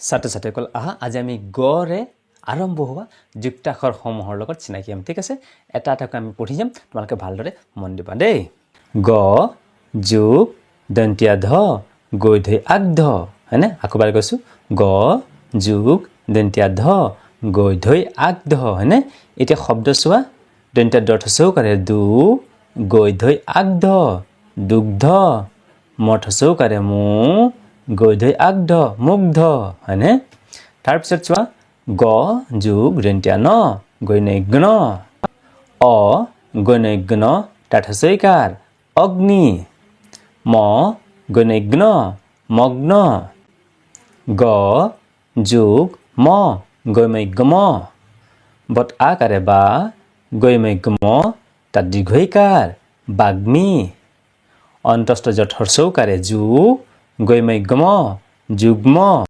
ছাত্ৰ-ছাত্ৰীসকল আহা আজি আমি গৰে আৰম্ভ হোৱা যুক্তাক্ষৰসমূহৰ লগত চিনাকি হ'ম ঠিক আছে এটা এটাকৈ আমি পঢ়ি যাম তোমালোকে ভালদৰে মন দিবা দেই গ যুগ দন্তীয়া ধ গৈধৈ আগধ হয়নে আকবাৰ কৈছো গ যুগ দন্তীয়া ধ গৈধৈ আগধ হয়নে এতিয়া শব্দ চোৱা দন্তীয়া দৰ্থ চৌকাৰে দু গৈধৈ আগধ দুগ্ধ মৰ্থ চৌকাৰে মু গৈধৈ আগধ মুগ্ধ হয়নে তাৰ পিছত চোৱা গ যুগ দন্তীয়া ন গৈনৈগ্ন অ গৈনৈগ্ন তাৰ্থ চৈকাৰ অগ্নি ম গৈনৈগ্ন মগ্ন গ যুগ ম গৈমৈগ্ম বত আকাৰে বা গৈমৈগ্ম তাত দীৰ্ঘইকাৰ বাগ্মী অন্তস্থ জঠৰ চৌকাৰে যু গৈমৈগ্ম যুগ্ম